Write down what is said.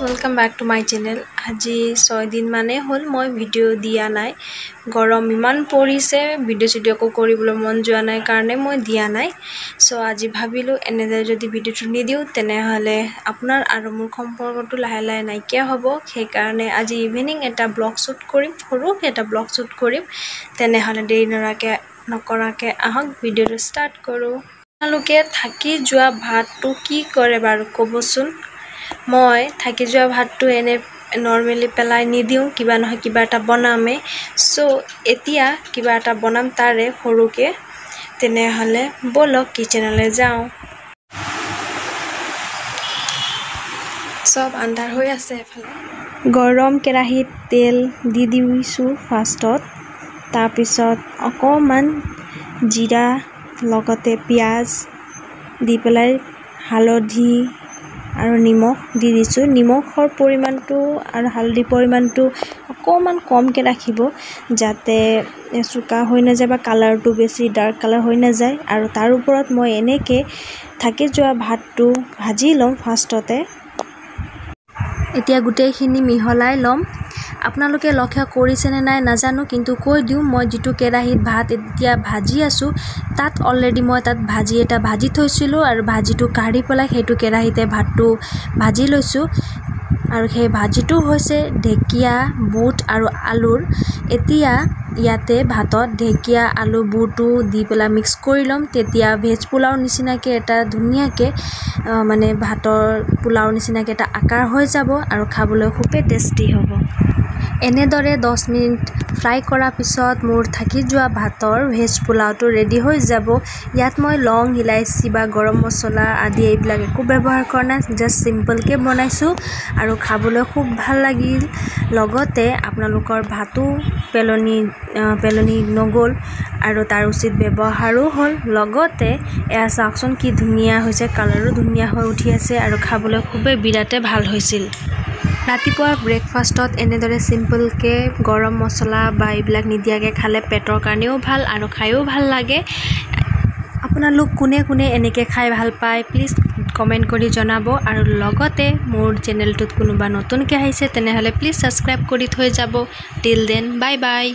Welcome back to my channel. आज 6 दिन माने हल मैं भिडिओ दिया नाई। गरम इमान परिसे भिडिओ चिडिओ কৰিবলৈ मन যোৱা নাই কাৰণে মই দিয়া নাই। सो আজি ভাবিলো এনেদৰে যদি ভিডিওটো নিদিও তেনেহলে আপোনাৰ আৰু মোৰ সম্পৰ্কটো লাহে লাহে নাইকিয়া হ'ব। সেই কাৰণে আজি ইভিনিং এটা ব্লগ শুট কৰিম, সৰুকে এটা ব্লগ শুট কৰিম। তেনেহলে দেৰি নকৰাকে আহক ভিডিওটো ষ্টাৰ্ট কৰো। আপোনালোকে থাকি যোৱা ভাতটো কি কৰে বাৰু ক'বচোন। মই থাকি যোৱা ভাতটো এনে নৰ্মেলি পেলাই নিদিও, কিবা নহয় কিবা এটা বনামে। সো এতিয়া কিবা এটা বনাম তাৰে সৰুকে। তেনেহলে বলক কিচেনলৈ যাওঁ। সব আন্ধাৰ হৈ আছে এফালে। গৰম কেৰাহীত তেল দি দিছো ফাৰ্ষ্টত। তাৰপিছত অকমান জিৰা লগতে পিয়াজ দি পেলাই হালধি আৰু নিমখ দি দিছো। নিমখৰ পৰিমাণটো আৰু হালধি পৰিমাণটো অকমান কমকে ৰাখিব যাতে চুকা হৈ নাযায় বা কালাৰটো বেছি ডাৰ্ক কালাৰ হৈ নাযায়। আৰু তাৰ ওপৰত মই এনেকে থাকি যোৱা ভাতটো ভাজি লম ফাৰ্ষ্টতে। এতিয়া গোটেইখিনি মিহলাই লম। আপোনালোকে লক্ষ্য কৰিছেনে নাই নাজানো, কিন্তু কৈ দিওঁ মই যেটো কেৰাহীত ভাত এতিয়া ভাজি আছো তাত অলৰেডি মই তাত ভাজি থৈছিলো আৰু ভাজিটো কাঢ়ি পেলাই সেইটো কেৰাহীতে ভাতটো ভাজি লৈছো। আৰু সেই ভাজিটো হৈছে ঢেকিয়া, বুট আৰু আলুৰ। এতিয়া ইয়াতে ভাতত ঢেকিয়া, আলু, বুটটো দি পেলাই মিক্স কৰি লম। তেতিয়া ভেজ পোলাও নিচিনাকে এটা ধুনীয়াকে মানে ভাতৰ পোলাও নিচিনাকে এটা আকাৰ হৈ যাব আৰু খাবলৈ খুবেই টেষ্টি হ'ব। এনেদৰে 10 মিনিট ফ্ৰাই কৰাৰ পিছত মোৰ থাকি যোৱা ভাতৰ ভেজ পোলাওটো ৰেডি হৈ যাব। ইয়াত মই লং, ইলাইচি বা গৰম মছলা আদি এইবিলাক একো ব্যৱহাৰ কৰা নাই, জাষ্ট সিম্পলকে বনাইছো আৰু খাবলৈ খুব ভাল লাগিল। লগতে আপোনালোকৰ ভাতো পেলনি নগল আৰু তাৰ উচিত ব্যৱহাৰো হ'ল। লগতে এয়া চাওকচোন কি ধুনীয়া হৈছে, কালাৰো ধুনীয়া হৈ উঠি আছে আৰু খাবলৈ খুবেই বিৰাটে ভাল হৈছিল। ৰাতিপুৱাৰ ব্ৰেকফাষ্টত এনেদৰে সিম্পলকে গৰম মছলা বা এইবিলাক নিদিয়াকে খালে পেটৰ কাৰণেও ভাল আৰু খায়ও ভাল লাগে। আপোনালোক কোনে কোনে এনেকে খাই ভাল পায় প্লিজ কমেন্ট কৰি জনাব। আৰু লগতে মোৰ চেনেলটোত কোনোবা নতুনকে আহিছে তেনেহলে প্লিজ সাবস্ক্ৰাইব কৰি থৈ যাব। Till then bye bye.